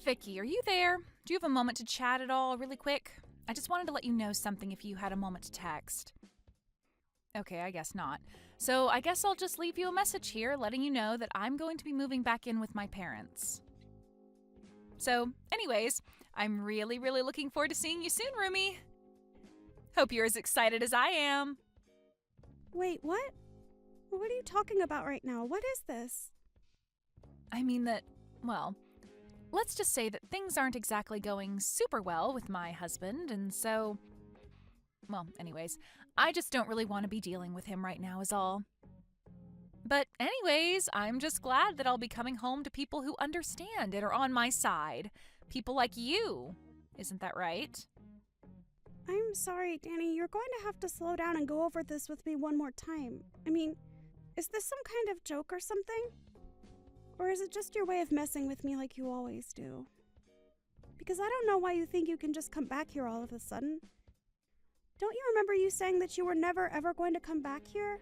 Vicky, are you there? Do you have a moment to chat at all, really quick? I just wanted to let you know something if you had a moment to text. Okay, I guess not. So I guess I'll just leave you a message here letting you know that I'm going to be moving back in with my parents. So, anyways, I'm really looking forward to seeing you soon, roomie. Hope you're as excited as I am. Wait, what? What are you talking about right now? What is this? I mean that, well, let's just say that things aren't exactly going super well with my husband, and so, well, anyways, I just don't really want to be dealing with him right now is all. But anyways, I'm just glad that I'll be coming home to people who understand and are on my side. People like you. Isn't that right? I'm sorry, Danny. You're going to have to slow down and go over this with me one more time. I mean, is this some kind of joke or something? Or is it just your way of messing with me like you always do? Because I don't know why you think you can just come back here all of a sudden. Don't you remember you saying that you were never ever going to come back here?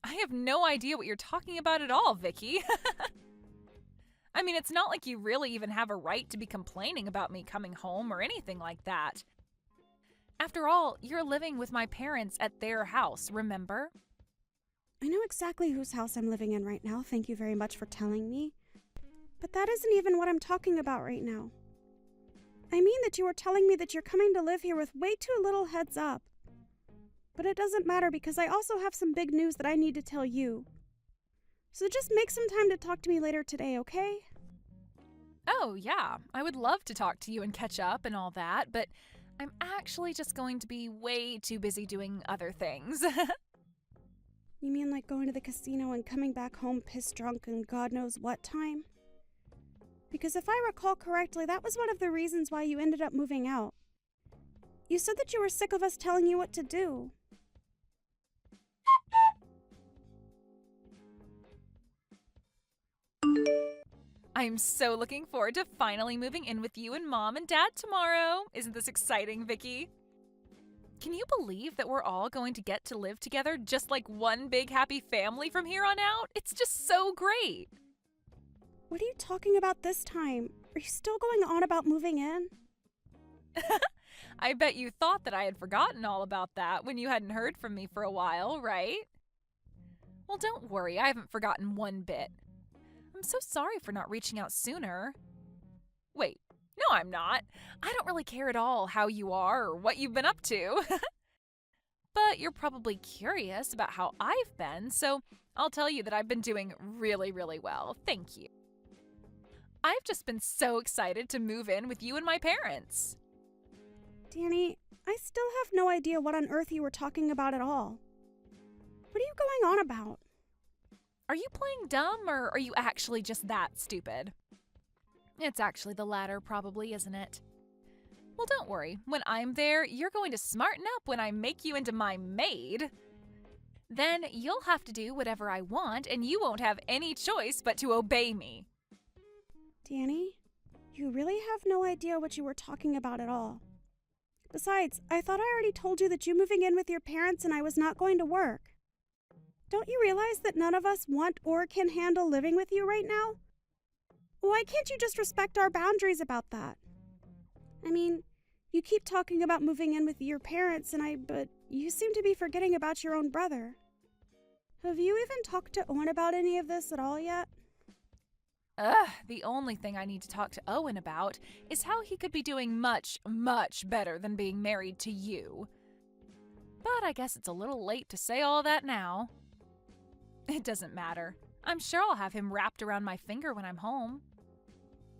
I have no idea what you're talking about at all, Vicky. I mean, it's not like you really even have a right to be complaining about me coming home or anything like that. After all, you're living with my parents at their house, remember? I know exactly whose house I'm living in right now, thank you very much for telling me. But that isn't even what I'm talking about right now. I mean that you were telling me that you're coming to live here with way too little heads up. But it doesn't matter because I also have some big news that I need to tell you. So just make some time to talk to me later today, okay? Oh, yeah. I would love to talk to you and catch up and all that, but I'm actually just going to be way too busy doing other things. You mean like going to the casino and coming back home pissed drunk and God knows what time? Because if I recall correctly, that was one of the reasons why you ended up moving out. You said that you were sick of us telling you what to do. I'm so looking forward to finally moving in with you and Mom and Dad tomorrow. Isn't this exciting, Vicky? Can you believe that we're all going to get to live together just like one big happy family from here on out? It's just so great. What are you talking about this time? Are you still going on about moving in? I bet you thought that I had forgotten all about that when you hadn't heard from me for a while, right? Well, don't worry, I haven't forgotten one bit. I'm so sorry for not reaching out sooner. Wait, no, I'm not. I don't really care at all how you are or what you've been up to. But you're probably curious about how I've been, so I'll tell you that I've been doing really well. Thank you. I've just been so excited to move in with you and my parents. Danny, I still have no idea what on earth you were talking about at all. What are you going on about? Are you playing dumb, or are you actually just that stupid? It's actually the latter, probably, isn't it? Well, don't worry. When I'm there, you're going to smarten up when I make you into my maid. Then you'll have to do whatever I want, and you won't have any choice but to obey me. Danny, you really have no idea what you were talking about at all. Besides, I thought I already told you that you moving in with your parents and I was not going to work. Don't you realize that none of us want or can handle living with you right now? Why can't you just respect our boundaries about that? I mean, you keep talking about moving in with your parents but you seem to be forgetting about your own brother. Have you even talked to Owen about any of this at all yet? The only thing I need to talk to Owen about is how he could be doing much better than being married to you. But I guess it's a little late to say all that now. It doesn't matter. I'm sure I'll have him wrapped around my finger when I'm home.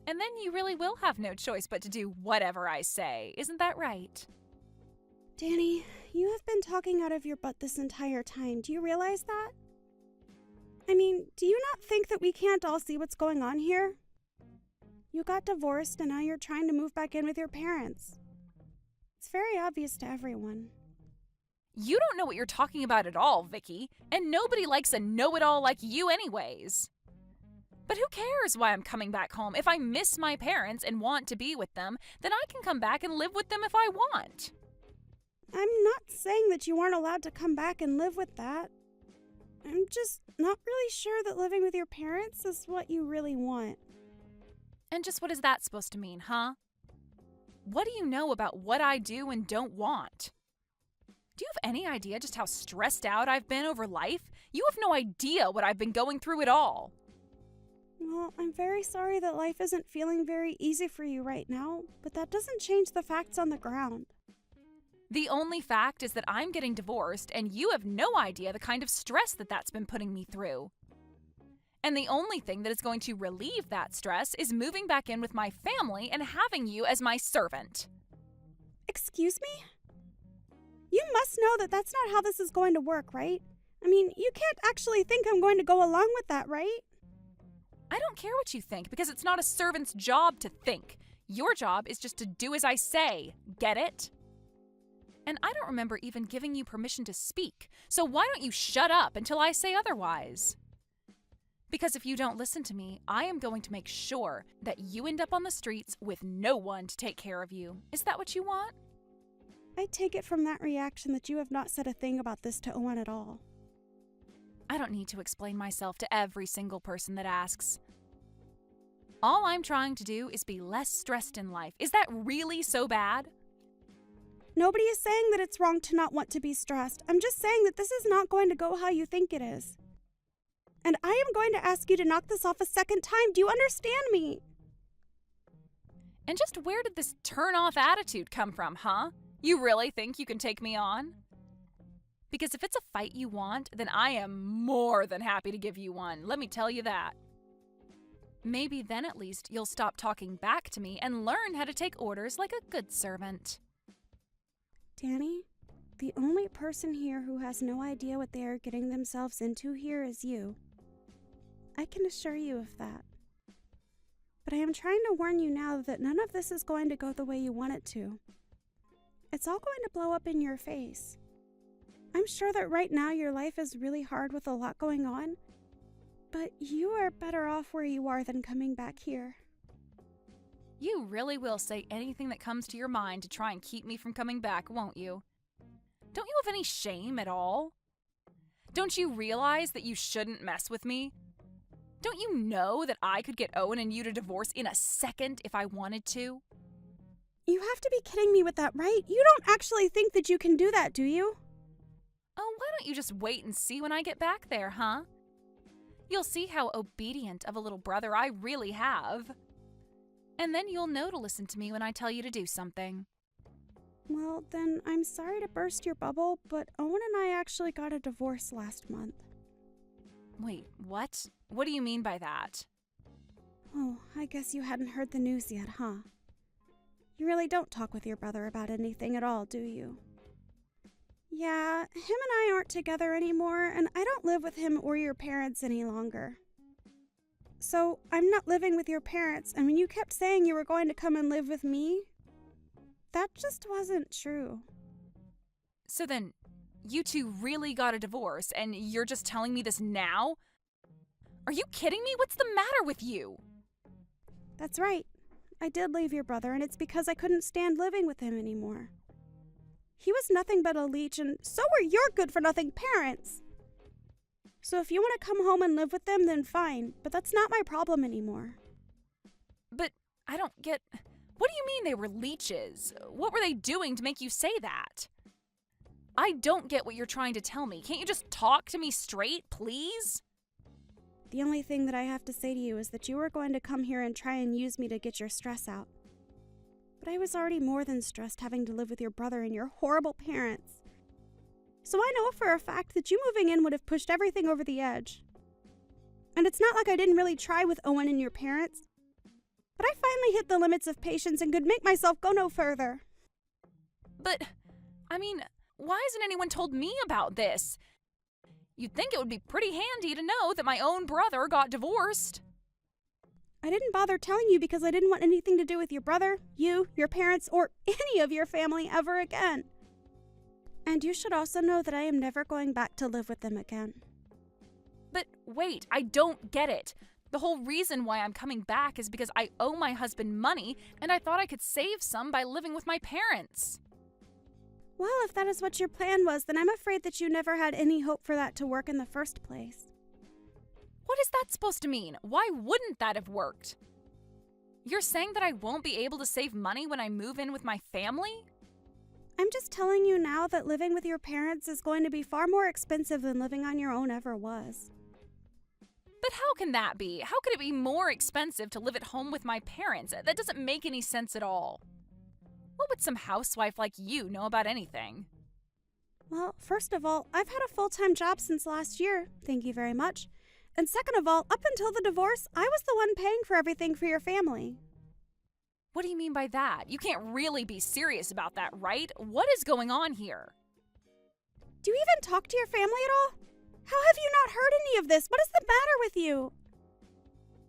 And then you really will have no choice but to do whatever I say. Isn't that right? Danny, you have been talking out of your butt this entire time. Do you realize that? I mean, do you not think that we can't all see what's going on here? You got divorced and now you're trying to move back in with your parents. It's very obvious to everyone. You don't know what you're talking about at all, Vicky, and nobody likes a know-it-all like you anyways. But who cares why I'm coming back home? If I miss my parents and want to be with them, then I can come back and live with them if I want. I'm not saying that you aren't allowed to come back and live with that. I'm just not really sure that living with your parents is what you really want. And just what is that supposed to mean, huh? What do you know about what I do and don't want? Do you have any idea just how stressed out I've been over life? You have no idea what I've been going through at all. Well, I'm very sorry that life isn't feeling very easy for you right now, but that doesn't change the facts on the ground. The only fact is that I'm getting divorced, and you have no idea the kind of stress that's been putting me through. And the only thing that is going to relieve that stress is moving back in with my family and having you as my servant. Excuse me? You must know that that's not how this is going to work, right? I mean, you can't actually think I'm going to go along with that, right? I don't care what you think, because it's not a servant's job to think. Your job is just to do as I say. Get it? And I don't remember even giving you permission to speak, so why don't you shut up until I say otherwise? Because if you don't listen to me, I am going to make sure that you end up on the streets with no one to take care of you. Is that what you want? I take it from that reaction that you have not said a thing about this to Owen at all. I don't need to explain myself to every single person that asks. All I'm trying to do is be less stressed in life. Is that really so bad? Nobody is saying that it's wrong to not want to be stressed. I'm just saying that this is not going to go how you think it is. And I am going to ask you to knock this off a second time. Do you understand me? And just where did this turn-off attitude come from, huh? You really think you can take me on? Because if it's a fight you want, then I am more than happy to give you one. Let me tell you that. Maybe then at least you'll stop talking back to me and learn how to take orders like a good servant. Danny, the only person here who has no idea what they are getting themselves into here is you. I can assure you of that. But I am trying to warn you now that none of this is going to go the way you want it to. It's all going to blow up in your face. I'm sure that right now your life is really hard with a lot going on, but you are better off where you are than coming back here. You really will say anything that comes to your mind to try and keep me from coming back, won't you? Don't you have any shame at all? Don't you realize that you shouldn't mess with me? Don't you know that I could get Owen and you to divorce in a second if I wanted to? You have to be kidding me with that, right? You don't actually think that you can do that, do you? Oh, why don't you just wait and see when I get back there, huh? You'll see how obedient of a little brother I really have. And then you'll know to listen to me when I tell you to do something. Well, then I'm sorry to burst your bubble, but Owen and I actually got a divorce last month. Wait, what? What do you mean by that? Oh, I guess you hadn't heard the news yet, huh? You really don't talk with your brother about anything at all, do you? Yeah, him and I aren't together anymore, and I don't live with him or your parents any longer. So, I'm not living with your parents, and when you kept saying you were going to come and live with me, that just wasn't true. So then, you two really got a divorce, and you're just telling me this now? Are you kidding me? What's the matter with you? That's right. I did leave your brother, and it's because I couldn't stand living with him anymore. He was nothing but a leech, and so were your good-for-nothing parents. So if you want to come home and live with them, then fine, but that's not my problem anymore. But I don't get... What do you mean they were leeches? What were they doing to make you say that? I don't get what you're trying to tell me. Can't you just talk to me straight, please? The only thing that I have to say to you is that you were going to come here and try and use me to get your stress out. But I was already more than stressed having to live with your brother and your horrible parents. So I know for a fact that you moving in would have pushed everything over the edge. And it's not like I didn't really try with Owen and your parents. But I finally hit the limits of patience and could make myself go no further. But, I mean, why hasn't anyone told me about this? You'd think it would be pretty handy to know that my own brother got divorced. I didn't bother telling you because I didn't want anything to do with your brother, you, your parents, or any of your family ever again. And you should also know that I am never going back to live with them again. But wait, I don't get it. The whole reason why I'm coming back is because I owe my husband money, and I thought I could save some by living with my parents. Well, if that is what your plan was, then I'm afraid that you never had any hope for that to work in the first place. What is that supposed to mean? Why wouldn't that have worked? You're saying that I won't be able to save money when I move in with my family? I'm just telling you now that living with your parents is going to be far more expensive than living on your own ever was. But how can that be? How could it be more expensive to live at home with my parents? That doesn't make any sense at all. What would some housewife like you know about anything? Well, first of all, I've had a full-time job since last year, thank you very much. And second of all, up until the divorce, I was the one paying for everything for your family. What do you mean by that? You can't really be serious about that, right? What is going on here? Do you even talk to your family at all? How have you not heard any of this? What is the matter with you?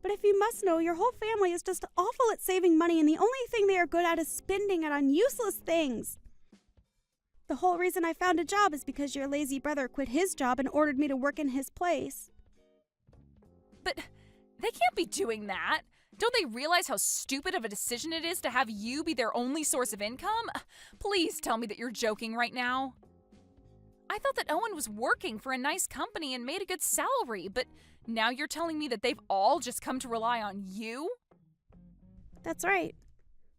But if you must know, your whole family is just awful at saving money, and the only thing they are good at is spending it on useless things. The whole reason I found a job is because your lazy brother quit his job and ordered me to work in his place. But they can't be doing that. Don't they realize how stupid of a decision it is to have you be their only source of income? Please tell me that you're joking right now. I thought that Owen was working for a nice company and made a good salary, but now you're telling me that they've all just come to rely on you? That's right.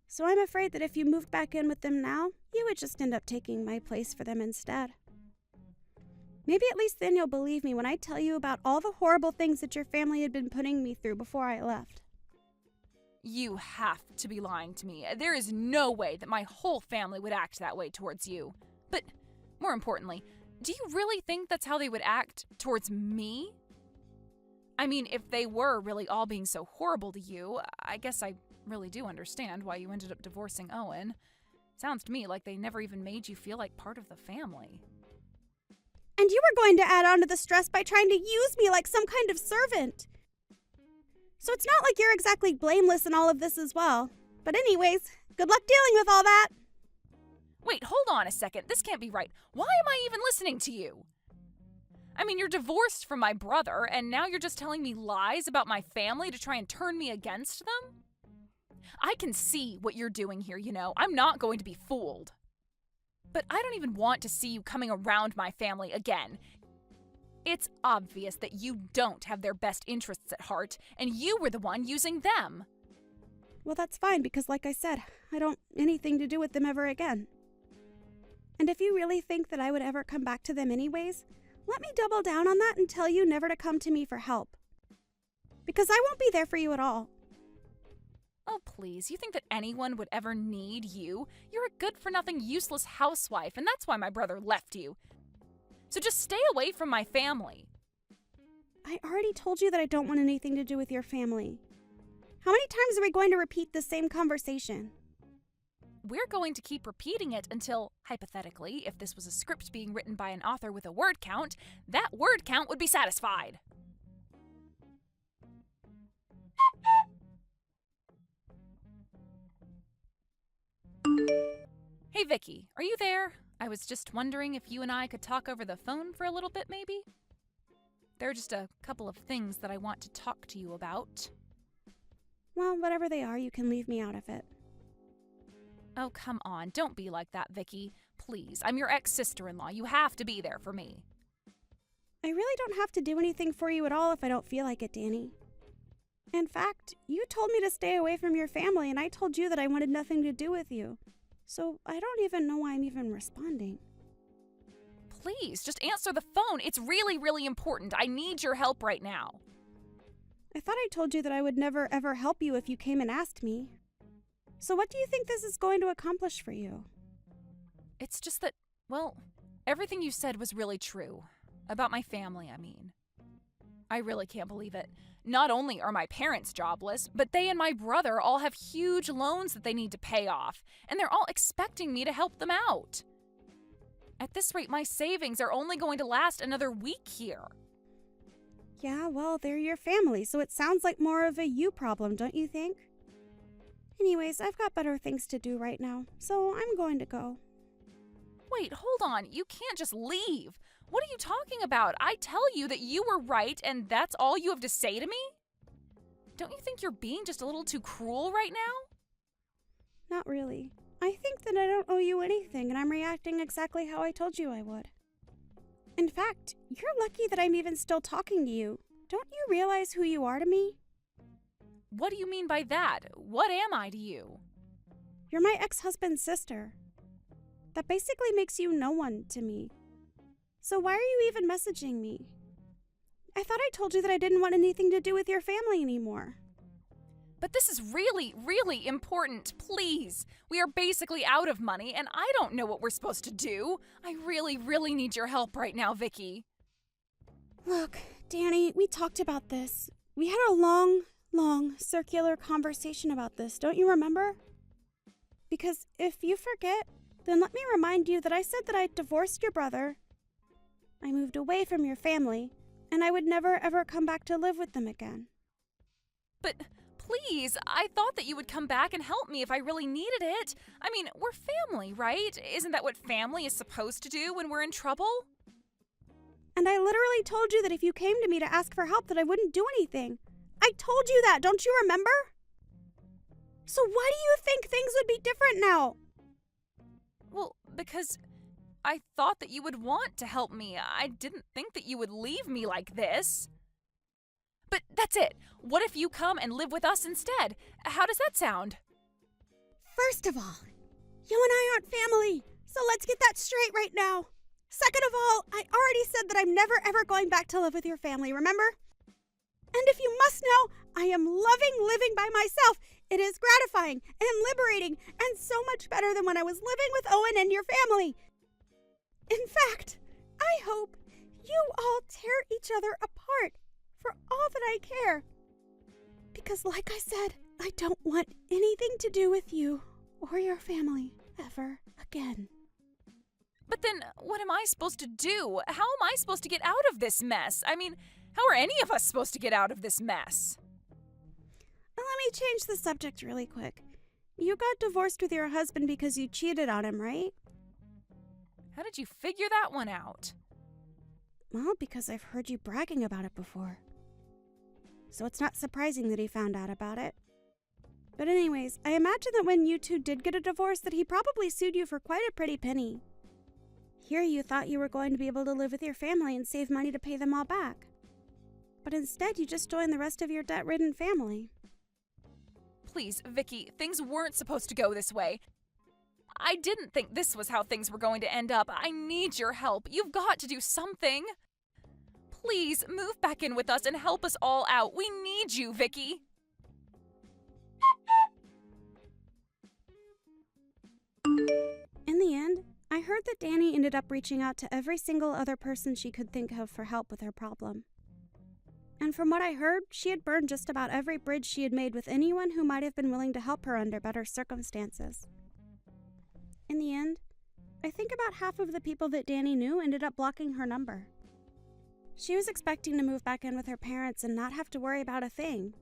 So I'm afraid that if you moved back in with them now, you would just end up taking my place for them instead. Maybe at least then you'll believe me when I tell you about all the horrible things that your family had been putting me through before I left. You have to be lying to me. There is no way that my whole family would act that way towards you. But more importantly, do you really think that's how they would act towards me? I mean, if they were really all being so horrible to you, I guess I really do understand why you ended up divorcing Owen. Sounds to me like they never even made you feel like part of the family. And you were going to add on to the stress by trying to use me like some kind of servant. So it's not like you're exactly blameless in all of this as well. But anyways, good luck dealing with all that. Wait, hold on a second. This can't be right. Why am I even listening to you? I mean, you're divorced from my brother, and now you're just telling me lies about my family to try and turn me against them? I can see what you're doing here, you know. I'm not going to be fooled. But I don't even want to see you coming around my family again. It's obvious that you don't have their best interests at heart, and you were the one using them. Well, that's fine, because like I said, I don't anything to do with them ever again. And if you really think that I would ever come back to them anyways, let me double down on that and tell you never to come to me for help. Because I won't be there for you at all. Oh, please, you think that anyone would ever need you? You're a good-for-nothing, useless housewife, and that's why my brother left you. So just stay away from my family. I already told you that I don't want anything to do with your family. How many times are we going to repeat the same conversation? We're going to keep repeating it until, hypothetically, if this was a script being written by an author with a word count, that word count would be satisfied. Hey, Vicky, are you there? I was just wondering if you and I could talk over the phone for a little bit, maybe? There are just a couple of things that I want to talk to you about. Well, whatever they are, you can leave me out of it. Oh, come on. Don't be like that, Vicky. Please, I'm your ex-sister-in-law. You have to be there for me. I really don't have to do anything for you at all if I don't feel like it, Danny. In fact, you told me to stay away from your family, and I told you that I wanted nothing to do with you. So I don't even know why I'm even responding. Please, just answer the phone. It's really, really important. I need your help right now. I thought I told you that I would never, ever help you if you came and asked me. So what do you think this is going to accomplish for you? It's just that, well, everything you said was really true. About my family, I mean. I really can't believe it. Not only are my parents jobless, but they and my brother all have huge loans that they need to pay off, and they're all expecting me to help them out. At this rate, my savings are only going to last another week here. Yeah, well, they're your family, so it sounds like more of a you problem, don't you think? Anyways, I've got better things to do right now, so I'm going to go. Wait, hold on. You can't just leave. What are you talking about? I tell you that you were right, and that's all you have to say to me? Don't you think you're being just a little too cruel right now? Not really. I think that I don't owe you anything, and I'm reacting exactly how I told you I would. In fact, you're lucky that I'm even still talking to you. Don't you realize who you are to me? What do you mean by that? What am I to you? You're my ex-husband's sister. That basically makes you no one to me. So why are you even messaging me? I thought I told you that I didn't want anything to do with your family anymore. But this is really, really important. Please. We are basically out of money, and I don't know what we're supposed to do. I really, really need your help right now, Vicky. Look, Danny, we talked about this. We had a long, circular conversation about this, don't you remember? Because if you forget, then let me remind you that I said that I divorced your brother, I moved away from your family, and I would never ever come back to live with them again. But please, I thought that you would come back and help me if I really needed it. I mean, we're family, right? Isn't that what family is supposed to do when we're in trouble? And I literally told you that if you came to me to ask for help that I wouldn't do anything. I told you that, don't you remember? So why do you think things would be different now? Well, because I thought that you would want to help me. I didn't think that you would leave me like this. But that's it. What if you come and live with us instead? How does that sound? First of all, you and I aren't family, so let's get that straight right now. Second of all, I already said that I'm never ever going back to live with your family, remember? And if you must know, I am loving living by myself. It is gratifying and liberating and so much better than when I was living with Owen and your family. In fact, I hope you all tear each other apart for all that I care. Because like I said, I don't want anything to do with you or your family ever again. But then, what am I supposed to do? How am I supposed to get out of this mess? I mean, how are any of us supposed to get out of this mess? Let me change the subject really quick. You got divorced with your husband because you cheated on him, right? How did you figure that one out? Well, because I've heard you bragging about it before. So it's not surprising that he found out about it. But anyways, I imagine that when you two did get a divorce that he probably sued you for quite a pretty penny. Here you thought you were going to be able to live with your family and save money to pay them all back. But instead you just joined the rest of your debt-ridden family. Please, Vicky, things weren't supposed to go this way. I didn't think this was how things were going to end up. I need your help. You've got to do something. Please, move back in with us and help us all out. We need you, Vicky. In the end, I heard that Danny ended up reaching out to every single other person she could think of for help with her problem. And from what I heard, she had burned just about every bridge she had made with anyone who might have been willing to help her under better circumstances. In the end, I think about half of the people that Danny knew ended up blocking her number. She was expecting to move back in with her parents and not have to worry about a thing.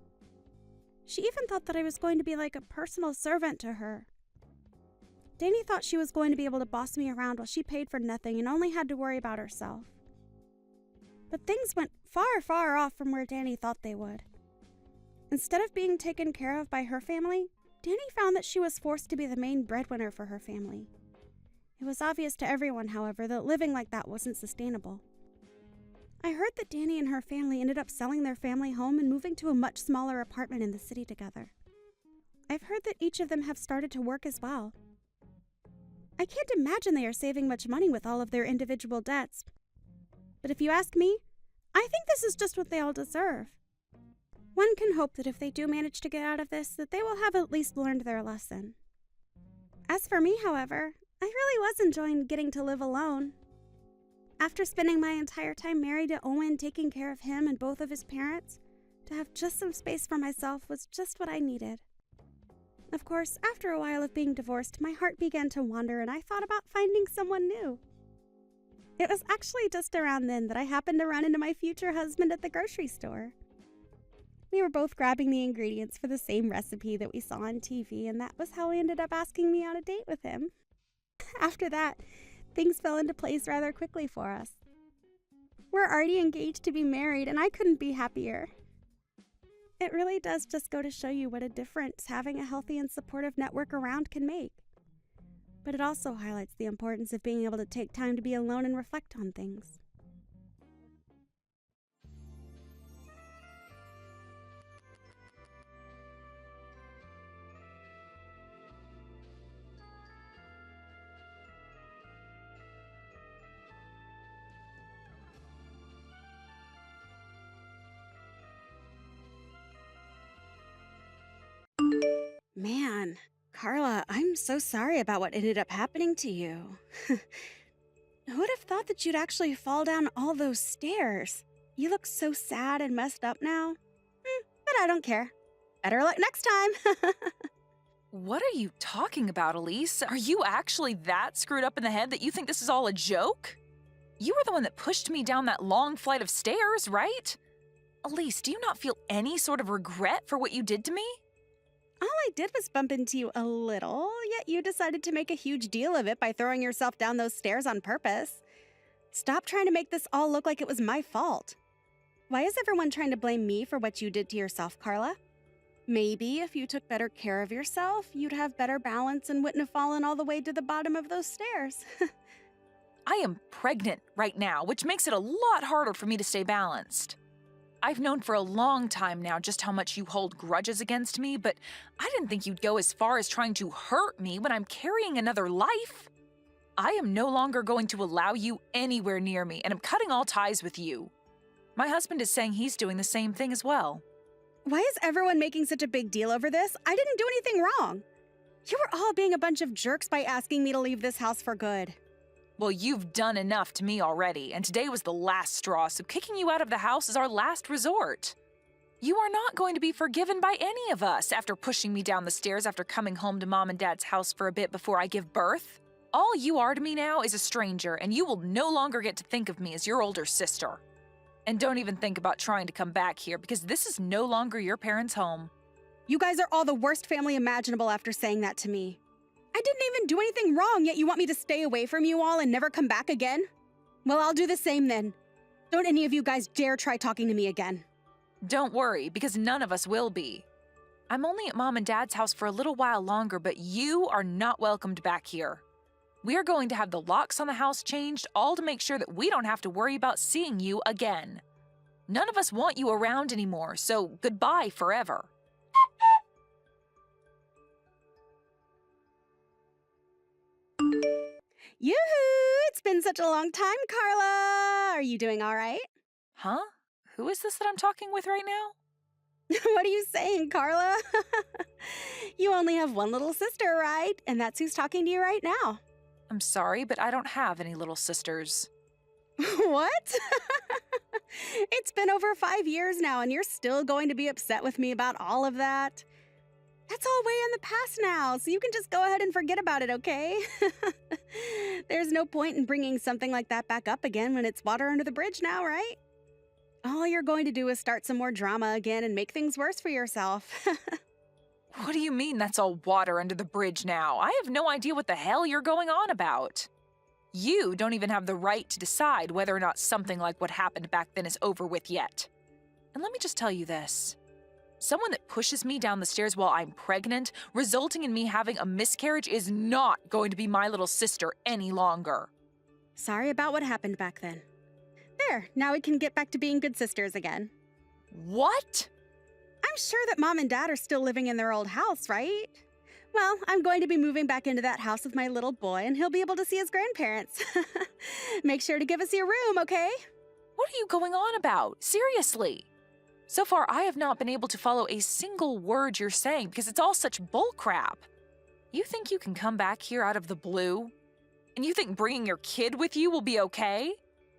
She even thought that I was going to be like a personal servant to her. Danny thought she was going to be able to boss me around while she paid for nothing and only had to worry about herself. But things went far, far off from where Danny thought they would. Instead of being taken care of by her family, Danny found that she was forced to be the main breadwinner for her family. It was obvious to everyone, however, that living like that wasn't sustainable. I heard that Danny and her family ended up selling their family home and moving to a much smaller apartment in the city together. I've heard that each of them have started to work as well. I can't imagine they are saving much money with all of their individual debts. But if you ask me, I think this is just what they all deserve. One can hope that if they do manage to get out of this, that they will have at least learned their lesson. As for me, however, I really was enjoying getting to live alone. After spending my entire time married to Owen, taking care of him and both of his parents, to have just some space for myself was just what I needed. Of course, after a while of being divorced, my heart began to wander and I thought about finding someone new. It was actually just around then that I happened to run into my future husband at the grocery store. We were both grabbing the ingredients for the same recipe that we saw on TV, and that was how he ended up asking me on a date with him. After that, things fell into place rather quickly for us. We're already engaged to be married, and I couldn't be happier. It really does just go to show you what a difference having a healthy and supportive network around can make. But it also highlights the importance of being able to take time to be alone and reflect on things. Man, Carla, I'm so sorry about what ended up happening to you. Who would have thought that you'd actually fall down all those stairs? You look so sad and messed up now. But I don't care. Better luck next time. What are you talking about, Elise? Are you actually that screwed up in the head that you think this is all a joke? You were the one that pushed me down that long flight of stairs, right? Elise, do you not feel any sort of regret for what you did to me? All I did was bump into you a little, yet you decided to make a huge deal of it by throwing yourself down those stairs on purpose. Stop trying to make this all look like it was my fault. Why is everyone trying to blame me for what you did to yourself, Carla? Maybe if you took better care of yourself, you'd have better balance and wouldn't have fallen all the way to the bottom of those stairs. I am pregnant right now, which makes it a lot harder for me to stay balanced. I've known for a long time now just how much you hold grudges against me, but I didn't think you'd go as far as trying to hurt me when I'm carrying another life. I am no longer going to allow you anywhere near me, and I'm cutting all ties with you. My husband is saying he's doing the same thing as well. Why is everyone making such a big deal over this? I didn't do anything wrong. You were all being a bunch of jerks by asking me to leave this house for good. Well, you've done enough to me already, and today was the last straw, so kicking you out of the house is our last resort. You are not going to be forgiven by any of us after pushing me down the stairs after coming home to Mom and Dad's house for a bit before I give birth. All you are to me now is a stranger, and you will no longer get to think of me as your older sister. And don't even think about trying to come back here, because this is no longer your parents' home. You guys are all the worst family imaginable after saying that to me. I didn't even do anything wrong, yet you want me to stay away from you all and never come back again? Well, I'll do the same then. Don't any of you guys dare try talking to me again. Don't worry, because none of us will be. I'm only at Mom and Dad's house for a little while longer, but you are not welcomed back here. We are going to have the locks on the house changed, all to make sure that we don't have to worry about seeing you again. None of us want you around anymore, so goodbye forever. Yoo-hoo! It's been such a long time, Carla! Are you doing all right? Huh? Who is this that I'm talking with right now? What are you saying, Carla? You only have one little sister, right? And that's who's talking to you right now. I'm sorry, but I don't have any little sisters. What? It's been over 5 years now, and you're still going to be upset with me about all of that? That's all way in the past now, so you can just go ahead and forget about it, okay? There's no point in bringing something like that back up again when it's water under the bridge now, right? All you're going to do is start some more drama again and make things worse for yourself. What do you mean that's all water under the bridge now? I have no idea what the hell you're going on about. You don't even have the right to decide whether or not something like what happened back then is over with yet. And let me just tell you this. Someone that pushes me down the stairs while I'm pregnant, resulting in me having a miscarriage, is not going to be my little sister any longer. Sorry about what happened back then. There, now we can get back to being good sisters again. What? I'm sure that Mom and Dad are still living in their old house, right? Well, I'm going to be moving back into that house with my little boy, and he'll be able to see his grandparents. Make sure to give us your room, okay? What are you going on about? Seriously? So far, I have not been able to follow a single word you're saying because it's all such bullcrap. You think you can come back here out of the blue? And you think bringing your kid with you will be okay?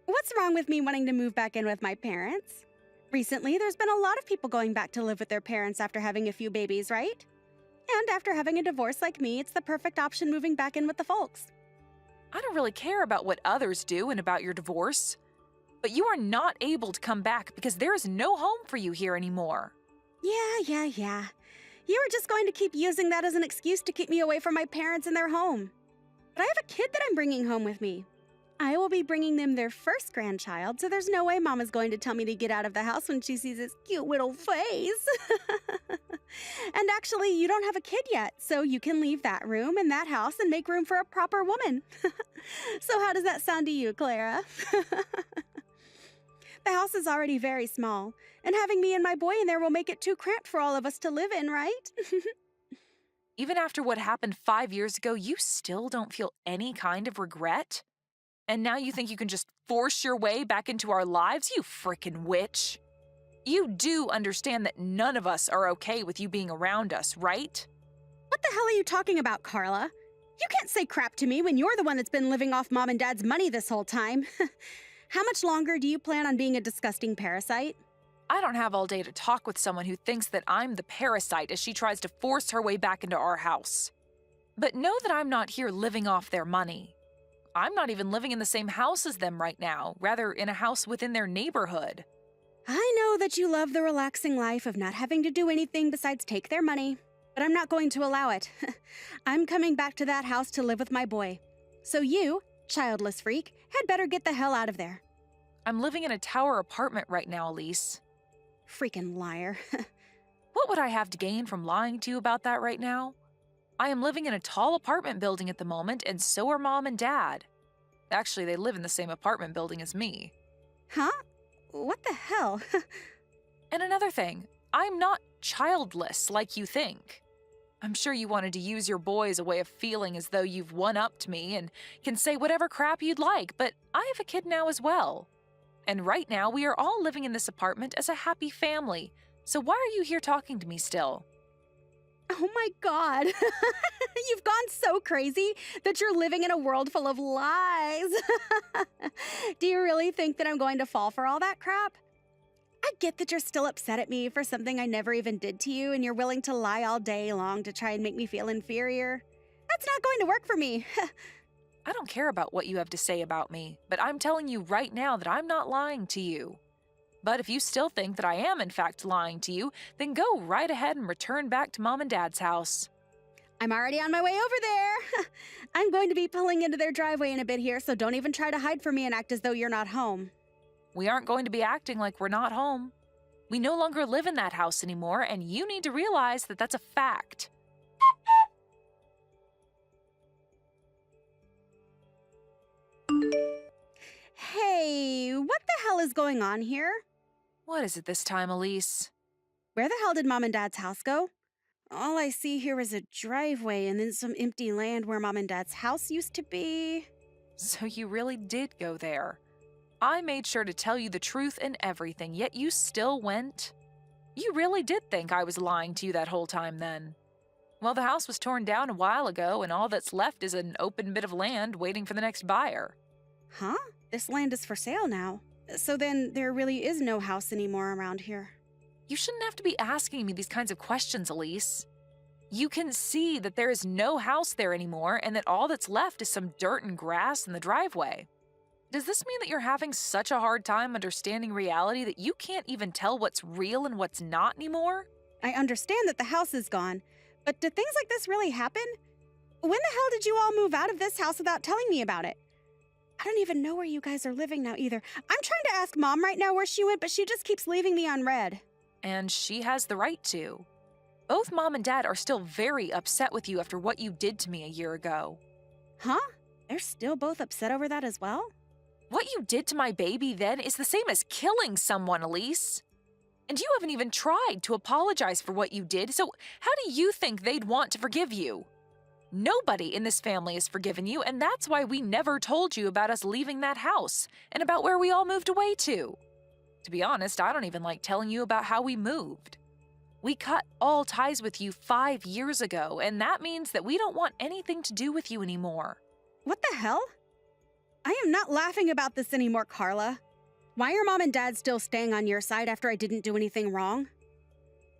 What's wrong with me wanting to move back in with my parents? Recently, there's been a lot of people going back to live with their parents after having a few babies, right? And after having a divorce like me, it's the perfect option moving back in with the folks. I don't really care about what others do and about your divorce. But you are not able to come back because there is no home for you here anymore. Yeah. You are just going to keep using that as an excuse to keep me away from my parents and their home. But I have a kid that I'm bringing home with me. I will be bringing them their first grandchild, so there's no way Mom is going to tell me to get out of the house when she sees his cute little face. And actually, you don't have a kid yet, so you can leave that room and that house and make room for a proper woman. So how does that sound to you, Clara? The house is already very small, and having me and my boy in there will make it too cramped for all of us to live in, right? Even after what happened 5 years ago, you still don't feel any kind of regret? And now you think you can just force your way back into our lives, you frickin' witch? You do understand that none of us are okay with you being around us, right? What the hell are you talking about, Carla? You can't say crap to me when you're the one that's been living off Mom and Dad's money this whole time. How much longer do you plan on being a disgusting parasite? I don't have all day to talk with someone who thinks that I'm the parasite as she tries to force her way back into our house. But know that I'm not here living off their money. I'm not even living in the same house as them right now, rather in a house within their neighborhood. I know that you love the relaxing life of not having to do anything besides take their money, but I'm not going to allow it. I'm coming back to that house to live with my boy. So you, childless freak, had better get the hell out of there. I'm living in a tower apartment right now, Elise. Freaking liar. What would I have to gain from lying to you about that right now? I am living in a tall apartment building at the moment, and so are Mom and Dad. Actually, they live in the same apartment building as me. Huh? What the hell? And another thing, I'm not childless like you think. I'm sure you wanted to use your boy as a way of feeling as though you've one-upped me and can say whatever crap you'd like, but I have a kid now as well. And right now, we are all living in this apartment as a happy family. So why are you here talking to me still? Oh my God. You've gone so crazy that you're living in a world full of lies. Do you really think that I'm going to fall for all that crap? I get that you're still upset at me for something I never even did to you, and you're willing to lie all day long to try and make me feel inferior. That's not going to work for me. I don't care about what you have to say about me, but I'm telling you right now that I'm not lying to you. But if you still think that I am in fact lying to you, then go right ahead and return back to Mom and Dad's house. I'm already on my way over there. I'm going to be pulling into their driveway in a bit here, so don't even try to hide from me and act as though you're not home. We aren't going to be acting like we're not home. We no longer live in that house anymore, and you need to realize that that's a fact. Hey, what the hell is going on here? What is it this time, Elise? Where the hell did Mom and Dad's house go? All I see here is a driveway and then some empty land where Mom and Dad's house used to be. So you really did go there. I made sure to tell you the truth and everything, yet you still went? You really did think I was lying to you that whole time then. Well, the house was torn down a while ago, and all that's left is an open bit of land waiting for the next buyer. Huh? This land is for sale now. So then there really is no house anymore around here. You shouldn't have to be asking me these kinds of questions, Elise. You can see that there is no house there anymore and that all that's left is some dirt and grass in the driveway. Does this mean that you're having such a hard time understanding reality that you can't even tell what's real and what's not anymore? I understand that the house is gone, but do things like this really happen? When the hell did you all move out of this house without telling me about it? I don't even know where you guys are living now either. I'm trying to ask Mom right now where she went, but she just keeps leaving me unread. And she has the right to. Both Mom and Dad are still very upset with you after what you did to me a year ago. Huh? They're still both upset over that as well? What you did to my baby then is the same as killing someone, Elise. And you haven't even tried to apologize for what you did, so how do you think they'd want to forgive you? Nobody in this family has forgiven you, and that's why we never told you about us leaving that house and about where we all moved away to. To be honest, I don't even like telling you about how we moved. We cut all ties with you 5 years ago, and that means that we don't want anything to do with you anymore. What the hell? I am not laughing about this anymore, Carla. Why are Mom and Dad still staying on your side after I didn't do anything wrong?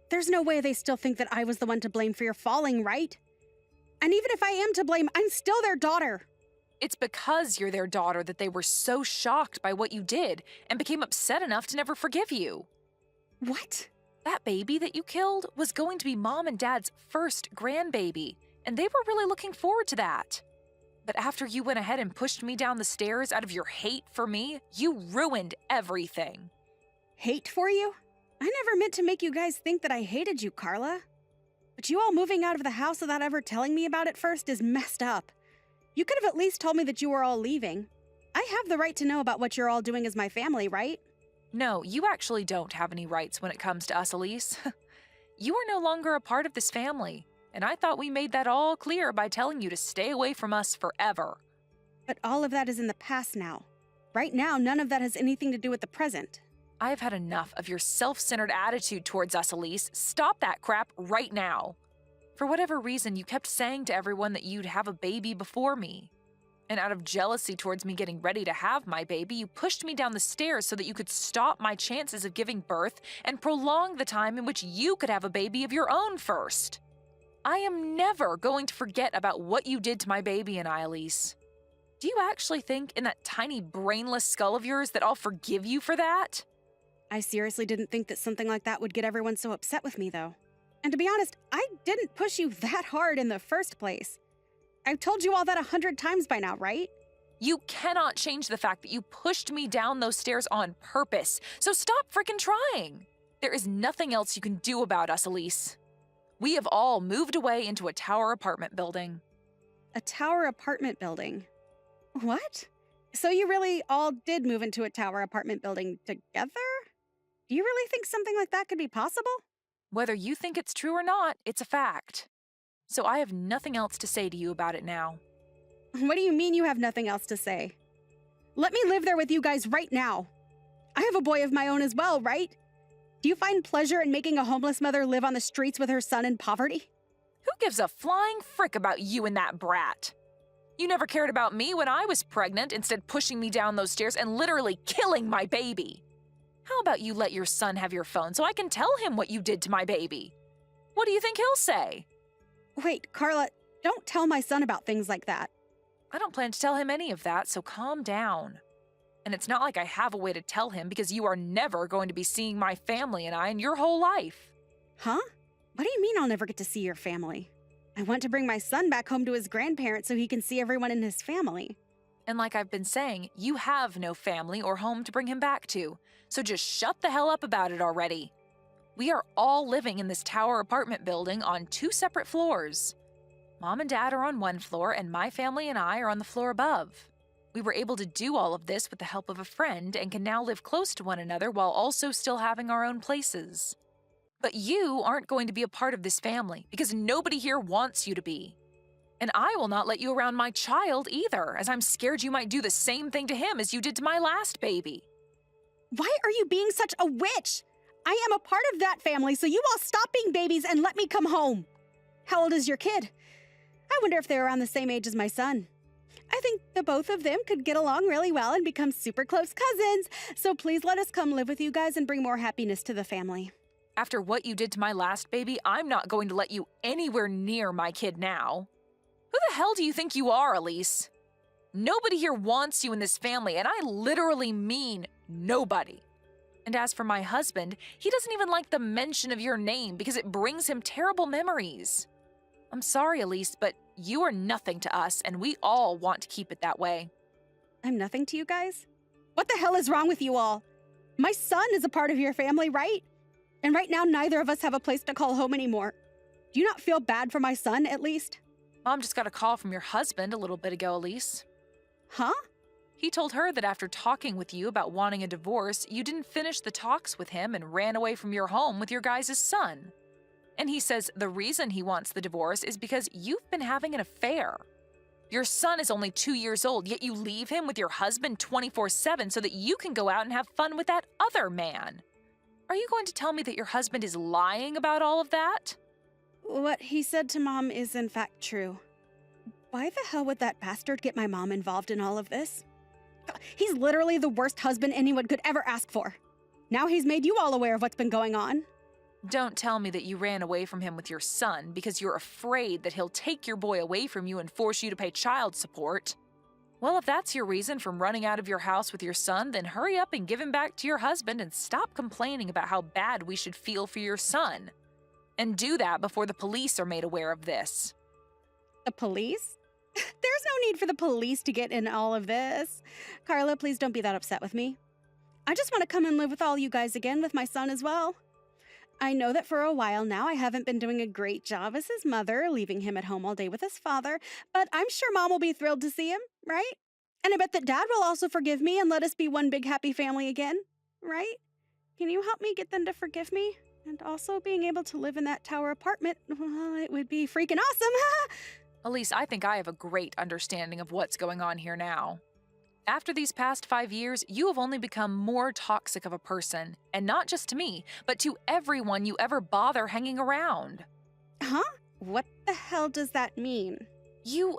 There's no way they still think that I was the one to blame for your falling, right? And even if I am to blame, I'm still their daughter. It's because you're their daughter that they were so shocked by what you did and became upset enough to never forgive you. What? That baby that you killed was going to be Mom and Dad's first grandbaby, and they were really looking forward to that. But after you went ahead and pushed me down the stairs out of your hate for me, you ruined everything. Hate for you? I never meant to make you guys think that I hated you, Carla. But you all moving out of the house without ever telling me about it first is messed up. You could have at least told me that you were all leaving. I have the right to know about what you're all doing as my family, right? No, you actually don't have any rights when it comes to us, Elise. You are no longer a part of this family, and I thought we made that all clear by telling you to stay away from us forever. But all of that is in the past now. Right now, none of that has anything to do with the present. I've had enough of your self-centered attitude towards us, Elise. Stop that crap right now. For whatever reason, you kept saying to everyone that you'd have a baby before me. And out of jealousy towards me getting ready to have my baby, you pushed me down the stairs so that you could stop my chances of giving birth and prolong the time in which you could have a baby of your own first. I am never going to forget about what you did to my baby and I, Elise. Do you actually think in that tiny brainless skull of yours that I'll forgive you for that? I seriously didn't think that something like that would get everyone so upset with me, though. And to be honest, I didn't push you that hard in the first place. I've told you all that 100 times by now, right? You cannot change the fact that you pushed me down those stairs on purpose, so stop freaking trying. There is nothing else you can do about us, Elise. We have all moved away into a tower apartment building. A tower apartment building? What? So you really all did move into a tower apartment building together? Do you really think something like that could be possible? Whether you think it's true or not, it's a fact. So I have nothing else to say to you about it now. What do you mean you have nothing else to say? Let me live there with you guys right now. I have a boy of my own as well, right? Do you find pleasure in making a homeless mother live on the streets with her son in poverty? Who gives a flying frick about you and that brat? You never cared about me when I was pregnant, instead pushing me down those stairs and literally killing my baby. How about you let your son have your phone so I can tell him what you did to my baby? What do you think he'll say? Wait, Carla, don't tell my son about things like that. I don't plan to tell him any of that, so calm down. And it's not like I have a way to tell him because you are never going to be seeing my family and I in your whole life. Huh? What do you mean I'll never get to see your family? I want to bring my son back home to his grandparents so he can see everyone in his family. And like I've been saying, you have no family or home to bring him back to, so just shut the hell up about it already. We are all living in this tower apartment building on 2 separate floors. Mom and Dad are on 1 floor, and my family and I are on the floor above. We were able to do all of this with the help of a friend and can now live close to one another while also still having our own places. But you aren't going to be a part of this family because nobody here wants you to be. And I will not let you around my child either, as I'm scared you might do the same thing to him as you did to my last baby. Why are you being such a witch? I am a part of that family, so you all stop being babies and let me come home. How old is your kid? I wonder if they're around the same age as my son. I think the both of them could get along really well and become super close cousins, so please let us come live with you guys and bring more happiness to the family. After what you did to my last baby, I'm not going to let you anywhere near my kid now. Who the hell do you think you are, Elise? Nobody here wants you in this family, and I literally mean nobody. And as for my husband, he doesn't even like the mention of your name because it brings him terrible memories. I'm sorry, Elise, but you are nothing to us, and we all want to keep it that way. I'm nothing to you guys? What the hell is wrong with you all? My son is a part of your family, right? And right now, neither of us have a place to call home anymore. Do you not feel bad for my son, at least? Mom just got a call from your husband a little bit ago, Elise. Huh? He told her that after talking with you about wanting a divorce, you didn't finish the talks with him and ran away from your home with your guys' son. And he says the reason he wants the divorce is because you've been having an affair. Your son is only 2 years old, yet you leave him with your husband 24/7 so that you can go out and have fun with that other man. Are you going to tell me that your husband is lying about all of that? What he said to Mom is in fact true. Why the hell would that bastard get my mom involved in all of this? He's literally the worst husband anyone could ever ask for. Now he's made you all aware of what's been going on. Don't tell me that you ran away from him with your son because you're afraid that he'll take your boy away from you and force you to pay child support. Well, if that's your reason for running out of your house with your son, then hurry up and give him back to your husband and stop complaining about how bad we should feel for your son. And do that before the police are made aware of this. The police? There's no need for the police to get in all of this. Carla, please don't be that upset with me. I just want to come and live with all you guys again with my son as well. I know that for a while now I haven't been doing a great job as his mother, leaving him at home all day with his father, but I'm sure Mom will be thrilled to see him, right? And I bet that Dad will also forgive me and let us be one big happy family again, right? Can you help me get them to forgive me? And also being able to live in that tower apartment, well, it would be freaking awesome. Elise, I think I have a great understanding of what's going on here now. After these past 5 years, you have only become more toxic of a person, and not just to me, but to everyone you ever bother hanging around. Huh? What the hell does that mean? You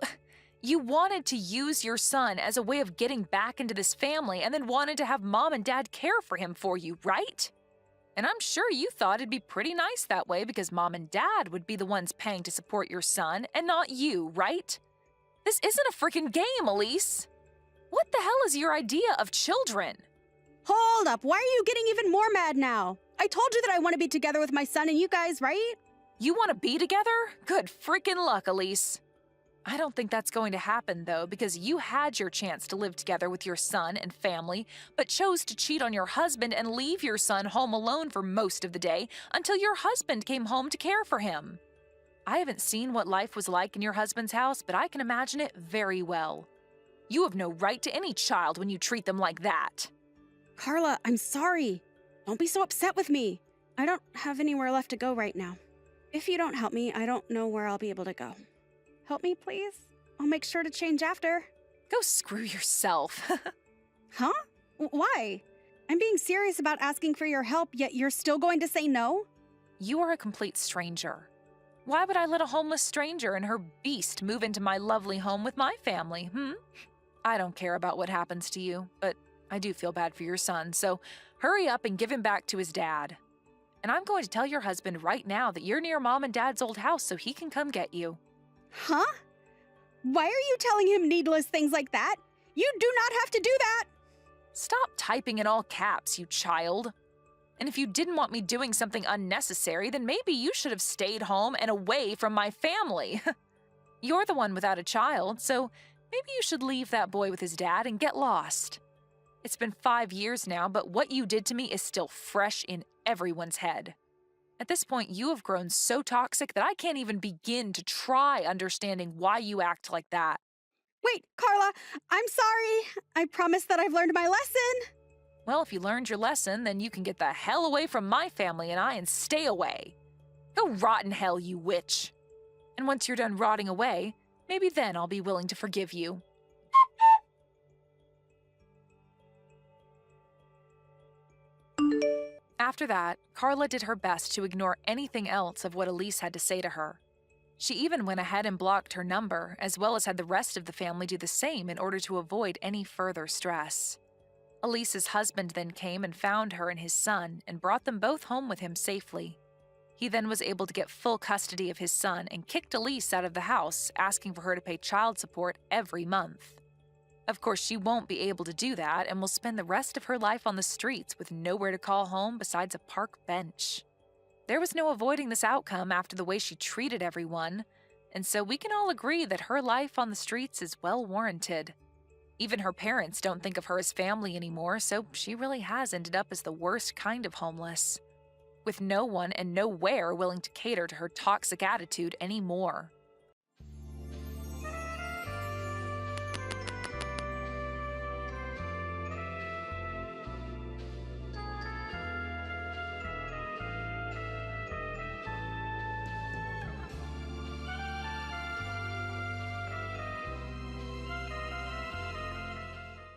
wanted to use your son as a way of getting back into this family and then wanted to have mom and dad care for him for you, right? And I'm sure you thought it'd be pretty nice that way because mom and dad would be the ones paying to support your son and not you, right? This isn't a freaking game, Elise. What the hell is your idea of children? Hold up, why are you getting even more mad now? I told you that I want to be together with my son and you guys, right? You want to be together? Good freaking luck, Elise. I don't think that's going to happen, though, because you had your chance to live together with your son and family, but chose to cheat on your husband and leave your son home alone for most of the day until your husband came home to care for him. I haven't seen what life was like in your husband's house, but I can imagine it very well. You have no right to any child when you treat them like that. Carla, I'm sorry. Don't be so upset with me. I don't have anywhere left to go right now. If you don't help me, I don't know where I'll be able to go. Help me, please? I'll make sure to change after. Go screw yourself. Huh? Why? I'm being serious about asking for your help, yet you're still going to say no? You are a complete stranger. Why would I let a homeless stranger and her beast move into my lovely home with my family, I don't care about what happens to you, but I do feel bad for your son, so hurry up and give him back to his dad. And I'm going to tell your husband right now that you're near mom and dad's old house so he can come get you. Huh? Why are you telling him needless things like that? You do not have to do that! Stop typing in all caps, you child. And if you didn't want me doing something unnecessary, then maybe you should have stayed home and away from my family. You're the one without a child, so maybe you should leave that boy with his dad and get lost. It's been 5 years now, but what you did to me is still fresh in everyone's head. At this point, you have grown so toxic that I can't even begin to try understanding why you act like that. Wait, Carla, I'm sorry. I promise that I've learned my lesson. Well, if you learned your lesson, then you can get the hell away from my family and I and stay away. Go rot in hell, you witch. And once you're done rotting away, maybe then I'll be willing to forgive you. After that, Carla did her best to ignore anything else of what Elise had to say to her. She even went ahead and blocked her number, as well as had the rest of the family do the same in order to avoid any further stress. Elise's husband then came and found her and his son and brought them both home with him safely. He then was able to get full custody of his son and kicked Elise out of the house, asking for her to pay child support every month. Of course, she won't be able to do that and will spend the rest of her life on the streets with nowhere to call home besides a park bench. There was no avoiding this outcome after the way she treated everyone, and so we can all agree that her life on the streets is well warranted. Even her parents don't think of her as family anymore, so she really has ended up as the worst kind of homeless, with no one and nowhere willing to cater to her toxic attitude anymore.